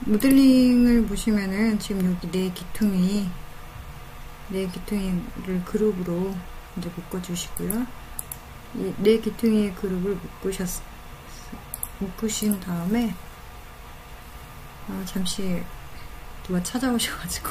모델링을 보시면은 지금 여기 네 기퉁이를 그룹으로 이제 묶어주시고요. 이 네 기퉁이의 그룹을 묶으신 다음에 잠시 누가 찾아오셔가지고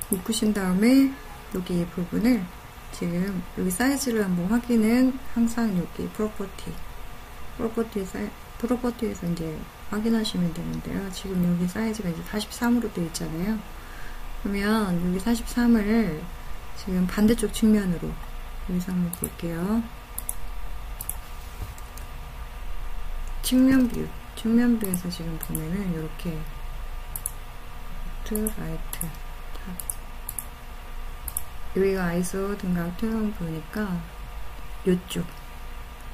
묶으신 다음에 여기 이 부분을 지금 여기 사이즈를 한번 확인은 항상 여기 프로퍼티에서 이제 확인하시면 되는데요. 지금 여기 사이즈가 이제 43으로 되어 있잖아요. 그러면 여기 43을 지금 반대쪽 측면으로 여기서 한번 볼게요. 측면뷰에서 지금 보면은 이렇게 라이트 탑 여기가 아이소 등각 투영 보니까 이쪽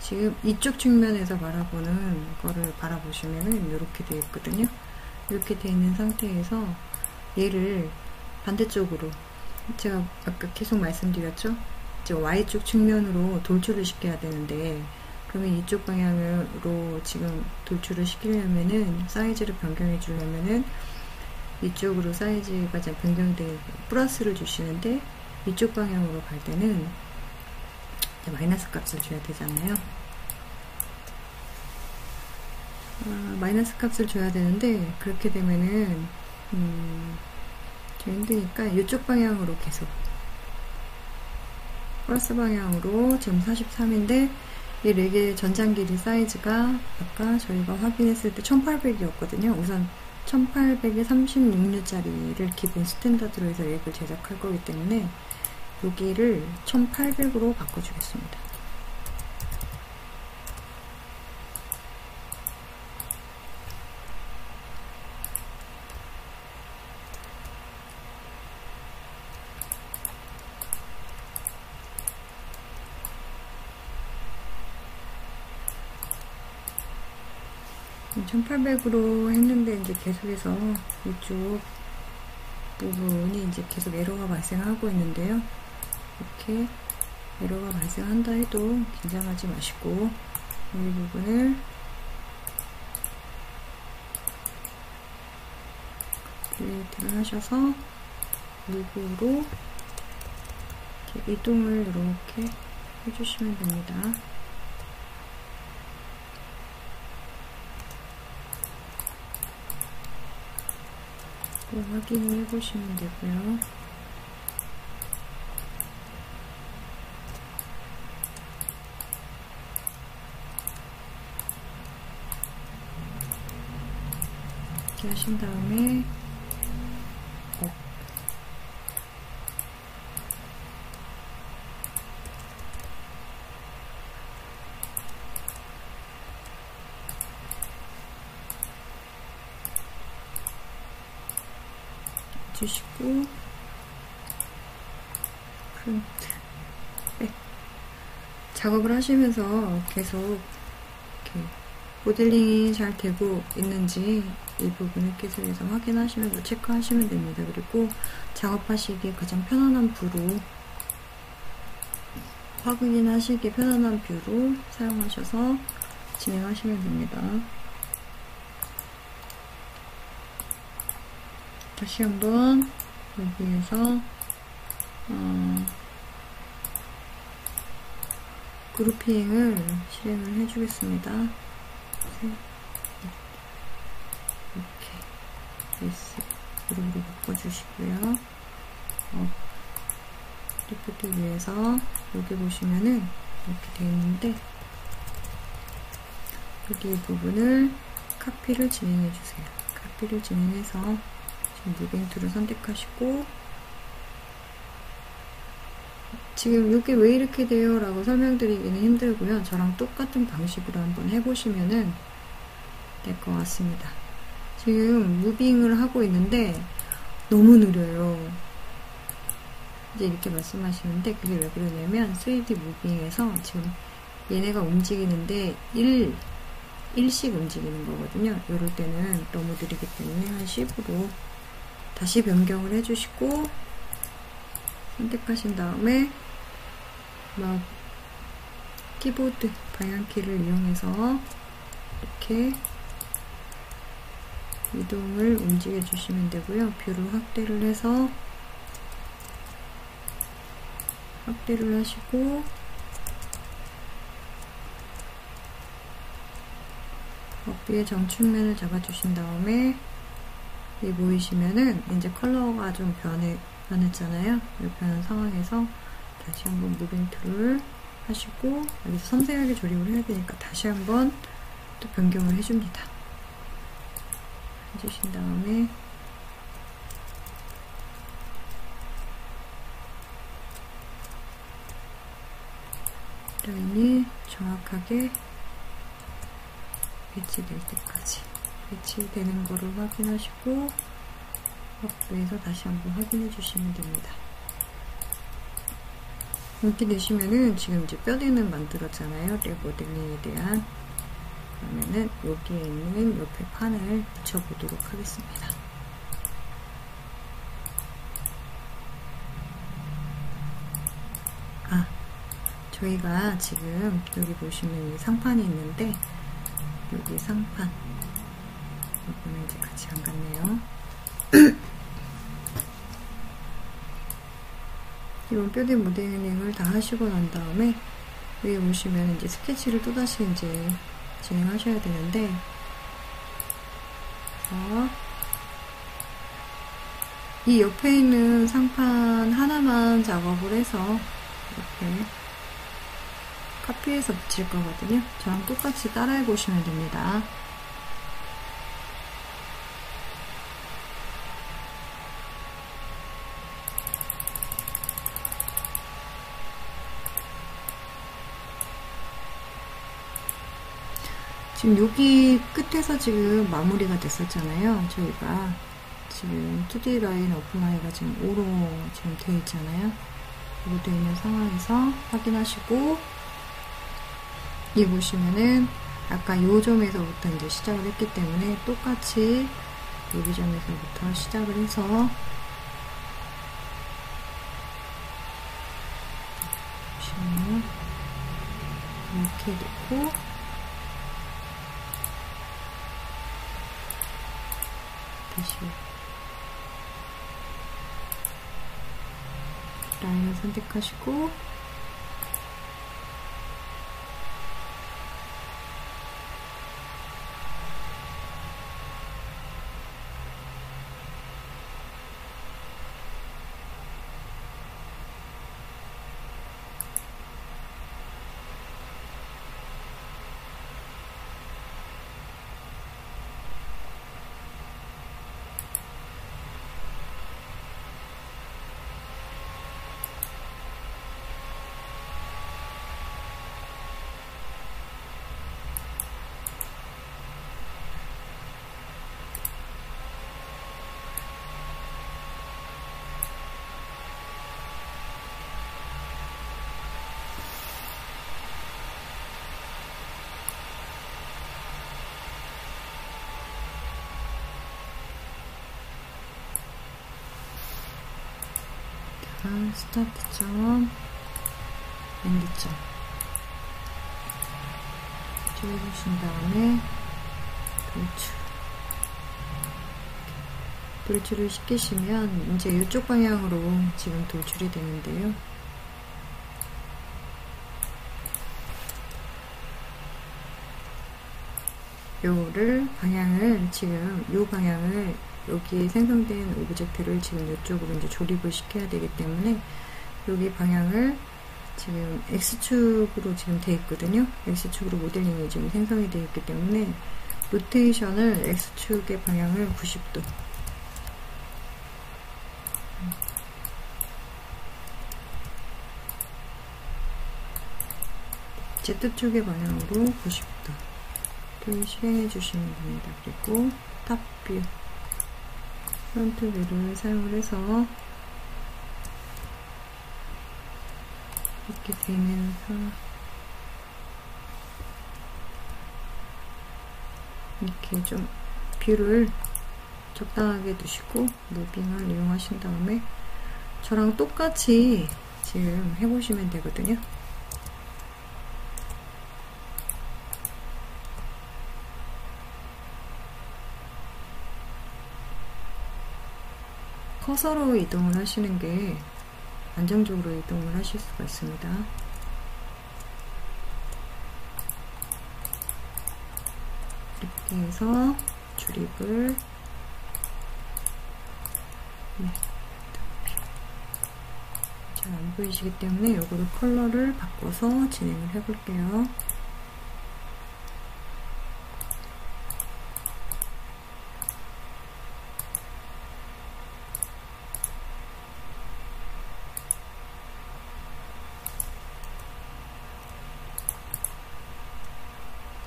지금 이쪽 측면에서 바라보는 거를 바라보시면은 이렇게 되어 있거든요. 이렇게 되어 있는 상태에서 얘를 반대쪽으로 제가 아까 계속 말씀드렸죠. 이제 Y쪽 측면으로 돌출을 시켜야 되는데 그러면 이쪽 방향으로 지금 돌출을 시키려면은 사이즈를 변경해 주려면은 이쪽으로 사이즈가 이제 변경되게 플러스를 주시는데 이쪽 방향으로 갈 때는 마이너스 값을 줘야 되잖아요. 마이너스 값을 줘야 되는데 그렇게 되면은 좀 힘드니까 이쪽 방향으로 계속 플러스 방향으로 지금 43인데 이 4개의 전장 길이 사이즈가 아까 저희가 확인했을 때 1800이었거든요. 우선 1800에 36유짜리를 기본 스탠다드로 해서 렉을 제작할 거기 때문에 여기를 1800으로 바꿔주겠습니다. 음, 1800으로 했는데 이제 계속해서 이쪽 부분이 이제 계속 에러가 발생하고 있는데요. 이렇게 에러가 발생한다 해도 긴장하지 마시고 이 부분을 딜레이트를 하셔서 무브로 이동을 이렇게 해주시면 됩니다. 확인을 해보시면 되고요. 이렇게 하신 다음에 주시고 프린트 백 작업을 하시면서 계속 이렇게 모델링이 잘 되고 있는지 이 부분을 계속해서 확인하시면서 체크하시면 됩니다. 그리고 작업하시기에 가장 편안한 뷰로 확인하시기에 편안한 뷰로 사용하셔서 진행하시면 됩니다. 다시 한번 여기에서 그룹핑을 실행을 해주겠습니다. 이렇게 S 그룹으로 바꿔주시고요. 리프트 위에서 여기 보시면은 이렇게 되어 있는데 여기 부분을 카피를 진행해 주세요. 카피를 진행해서 무빙 툴을 선택하시고 지금 이게 왜 이렇게 돼요? 라고 설명드리기는 힘들고요. 저랑 똑같은 방식으로 한번 해보시면은 될 것 같습니다. 지금 무빙을 하고 있는데 너무 느려요. 이제 이렇게 말씀하시는데 그게 왜 그러냐면 3D 무빙에서 지금 얘네가 움직이는데 1씩 움직이는 거거든요. 이럴 때는 너무 느리기 때문에 한 10으로 다시 변경을 해주시고 선택하신 다음에 막 키보드 방향키를 이용해서 이렇게 이동을 움직여 주시면 되고요. 뷰를 확대를 해서 확대를 하시고 어비의 정측면을 잡아주신 다음에 이 보이시면은 이제 컬러가 좀 변했잖아요. 이 변한 상황에서 다시 한번 무빙 툴을 하시고 여기서 섬세하게 조립을 해야 되니까 다시 한번 또 변경을 해줍니다. 해주신 다음에 라인이 정확하게 배치될 때까지 배치되는 거를 확인하시고 업에서 다시 한번 확인해 주시면 됩니다. 이렇게 되시면은 지금 이제 뼈대는 만들었잖아요. 레모델링에 대한. 그러면은 여기에 있는 옆에 판을 붙여보도록 하겠습니다. 저희가 지금 여기 보시면 상판이 있는데 여기 상판 이거는 이제 같이 안 갔네요. 이런 뼈대 모델링을 다 하시고 난 다음에 위에 보시면 이제 스케치를 또다시 이제 진행하셔야 되는데 이 옆에 있는 상판 하나만 작업을 해서 이렇게 카피해서 붙일 거거든요. 저랑 똑같이 따라해 보시면 됩니다. 지금 여기 끝에서 지금 마무리가 됐었잖아요. 저희가 지금 2D 라인 오픈라인가 지금 5로 지금 되어 있잖아요. 이거 되어 있는 상황에서 확인하시고 이 보시면은 아까 요 점에서부터 이제 시작을 했기 때문에 똑같이 여기 점에서부터 시작을 해서 보시면 이렇게 놓고 다시 라인을 선택하시고 스타트점, 엔드점 찍어주신 다음에 돌출을 시키시면 이제 이쪽 방향으로 지금 돌출이 되는데요. 요를 방향을 지금 요 방향을 여기 생성된 오브젝트를 지금 이쪽으로 이제 조립을 시켜야 되기 때문에 여기 방향을 지금 X축으로 지금 되어 있거든요. X축으로 모델링이 지금 생성이 되어 있기 때문에 로테이션을 X축의 방향을 90도 Z축의 방향으로 90도를 실행해 주시면 됩니다. 그리고 탑뷰 프론트 뷰를 사용을 해서 이렇게 되면서 이렇게 좀 뷰를 적당하게 두시고 무빙을 이용하신 다음에 저랑 똑같이 지금 해보시면 되거든요. 커서로 이동을 하시는 게 안정적으로 이동을 하실 수가 있습니다. 이렇게 해서 조립을 잘 안 보이시기 때문에 요거를 컬러를 바꿔서 진행을 해 볼게요.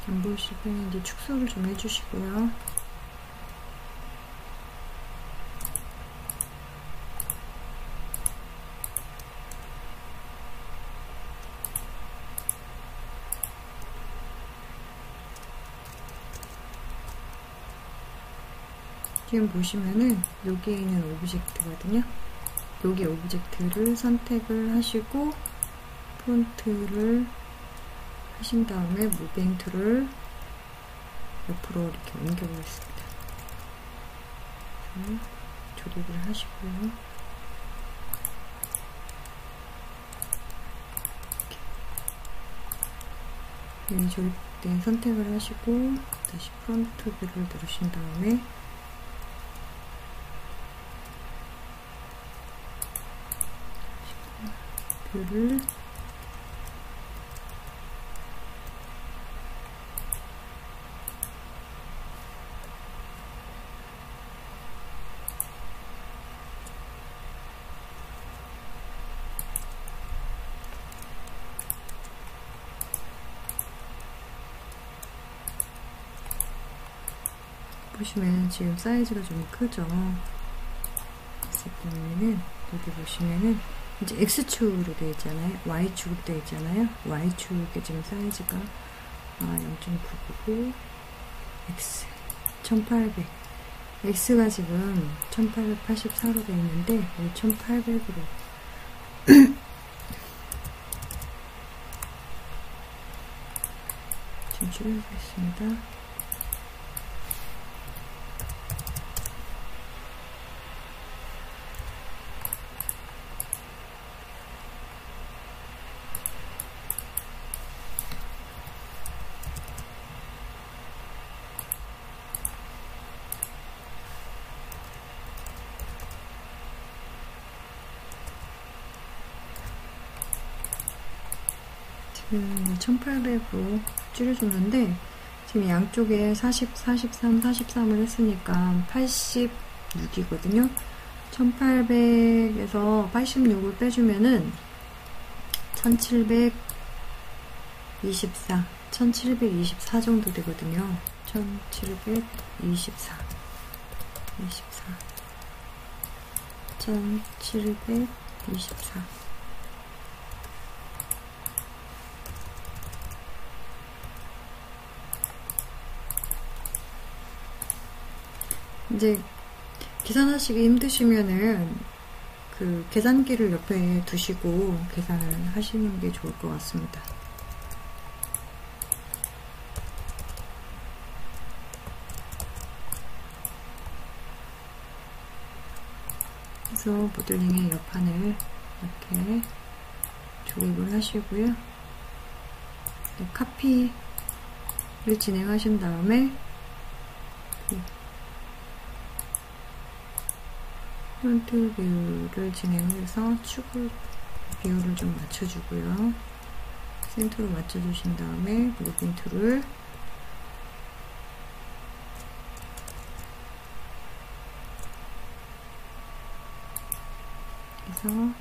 안 보이시면 이제 축소를 좀 해주시고요. 지금 보시면은 여기에 있는 오브젝트거든요. 여기 오브젝트를 선택을 하시고 폰트를 하신 다음에 무빙 툴을 옆으로 이렇게 옮겨 보겠습니다. 조립을 하시고요. 이렇게 조립된 선택을 하시고 다시 프론트 뷰를 누르신 다음에 뷰를 보시면 지금 사이즈가 좀 크죠. 그렇기 때문에는 여기 보시면은 이제 X축으로 되어 있잖아요. Y축으로 되어 있잖아요. Y축에 지금 사이즈가 0.999 X 1800 X가 지금 1884로 되어 있는데 1800으로 지금 줄여보겠습니다. 지금 1800으로 줄여줬는데 지금 양쪽에 40, 43, 43을 했으니까 86이거든요. 1800에서 86을 빼주면은 1724, 1724 정도 되거든요. 1724, 1724. 이제 계산하시기 힘드시면은 그 계산기를 옆에 두시고 계산을 하시는 게 좋을 것 같습니다. 그래서 모델링의 옆판을 이렇게 조립을 하시고요. 카피를 진행하신 다음에 프론트 뷰를 진행해서 축을 비율을 좀 맞춰주고요. 센터로 맞춰주신 다음에 무빙 툴을 해서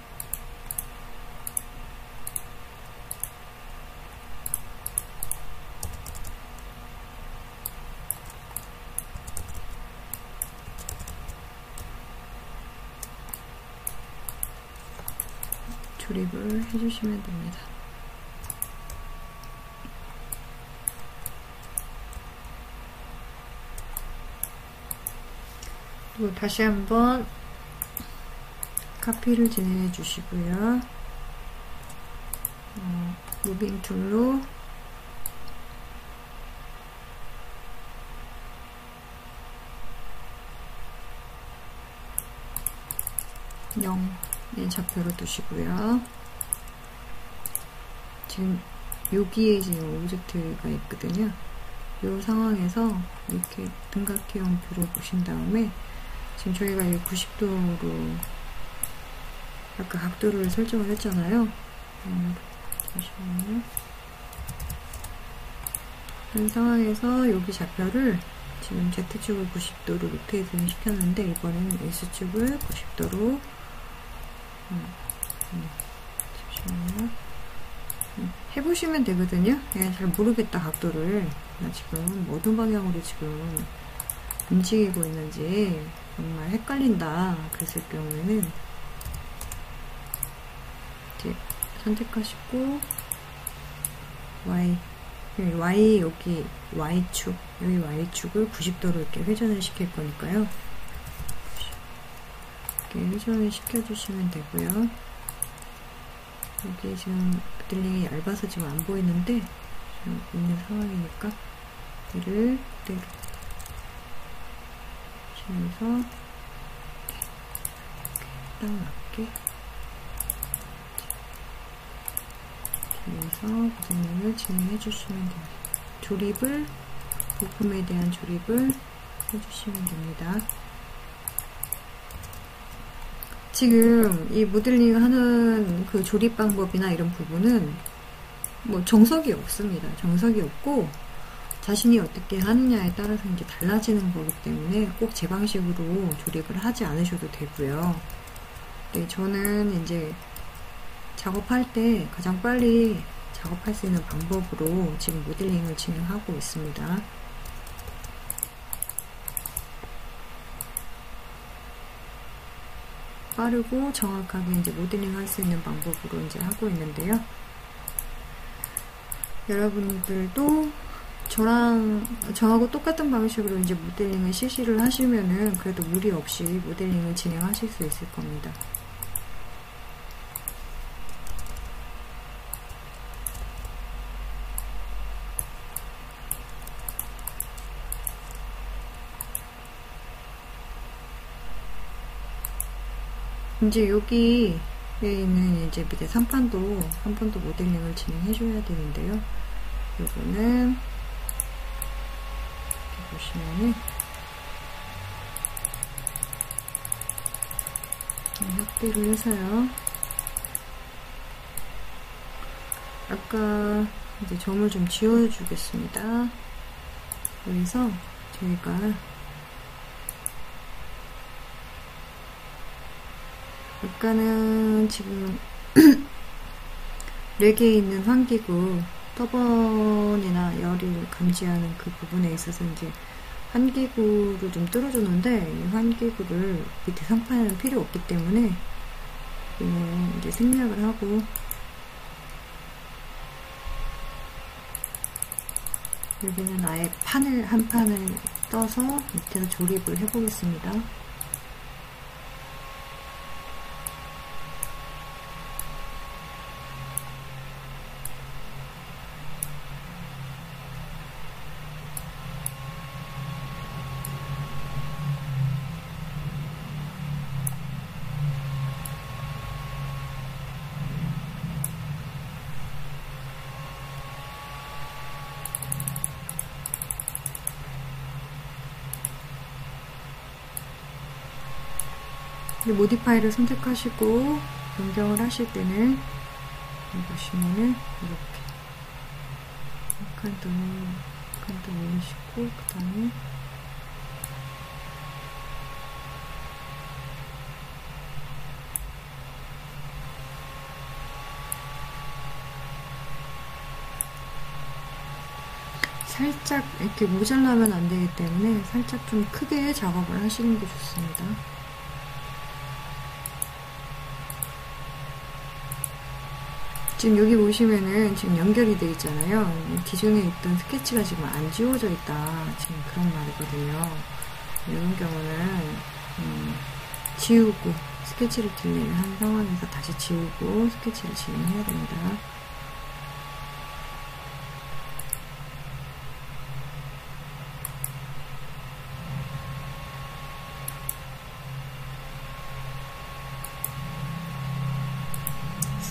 조립을 해주시면 됩니다. 그리고 다시 한번 카피를 진행해 주시고요. 무빙 툴로 0의 좌표로 두시고요. 지금 여기에 지금 오브젝트가 있거든요. 이 상황에서 이렇게 등각형 뷰로 보신 다음에 지금 저희가 이 90도로 아까 각도를 설정을 했잖아요. 잠시만요. 이 상황에서 여기 좌표를 지금 Z축을 90도로 로테이션 시켰는데 이번에는 S축을 90도로 잠시만요. 해보시면 되거든요. 그냥 잘 모르겠다 각도를. 나 지금 어떤 방향으로 지금 움직이고 있는지 정말 헷갈린다. 그랬을 경우에는 이제 선택하시고 Y 여기 Y축 여기 Y축을 90도로 이렇게 회전을 시킬 거니까요. 이렇게 회전을 시켜주시면 되고요. 여기 지금 모델링이 얇아서 지금 안 보이는데 지금 있는 상황이니까 얘를 그대로 하시면서 딱 맞게 그래서 모델링을 진행해 주시면 됩니다. 조립을 부품에 대한 조립을 해주시면 됩니다. 지금 이 모델링 하는 그 조립 방법이나 이런 부분은 뭐 정석이 없습니다. 정석이 없고 자신이 어떻게 하느냐에 따라서 이제 달라지는 거기 때문에 꼭 제 방식으로 조립을 하지 않으셔도 되고요. 네, 저는 이제 작업할 때 가장 빨리 작업할 수 있는 방법으로 지금 모델링을 진행하고 있습니다. 빠르고 정확하게 이제 모델링 할 수 있는 방법으로 이제 하고 있는데요. 여러분들도 저하고 똑같은 방식으로 이제 모델링을 실시를 하시면은 그래도 무리 없이 모델링을 진행하실 수 있을 겁니다. 이제 여기에 있는 이제 밑에 상판도 모델링을 진행해 줘야 되는데요. 요거는 이렇게 보시면은 확대를 해서요. 아까 이제 점을 좀 지워주겠습니다. 여기서 저희가 아까는 지금 렉에 있는 환기구 터번이나 열을 감지하는 그 부분에 있어서 이제 환기구를 좀 뚫어줬는데 이 환기구를 밑에 상판에는 필요 없기 때문에 여기는 이제 생략을 하고 여기는 아예 한 판을 떠서 밑에서 조립을 해보겠습니다. 모디파이를 선택하시고 변경을 하실 때는 보시면은 이렇게 한 칸 더 올리시고 그 다음에 살짝 이렇게 모자라면 안 되기 때문에 살짝 좀 크게 작업을 하시는 게 좋습니다. 지금 여기 보시면은 지금 연결이 되어 있잖아요. 기존에 있던 스케치가 지금 안 지워져 있다. 지금 그런 말이거든요. 이런 경우는 지우고 스케치를 딜레이한 상황에서 다시 지우고 스케치를 진행해야 됩니다.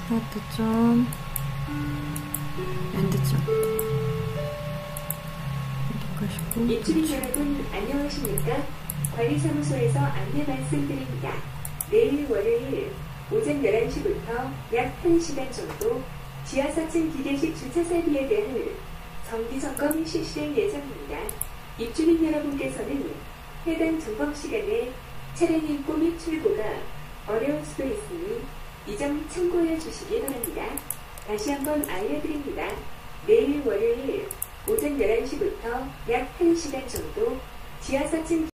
스타트점, 엔드점. 입주민 여러분 안녕하십니까? 관리사무소에서 안내 말씀드립니다. 내일 월요일 오전 11시부터 약 1시간 정도 지하 4층 기계식 주차 설비에 대한 정기 점검이 실시될 예정입니다. 입주민 여러분께서는 해당 점검 시간에 차량 입고 및 출고가 어려울 수도 있으니 이 점 참고해 주시기 바랍니다. 다시 한번 알려드립니다. 내일 월요일 오전 11시부터 약 1시간 정도 지하 4층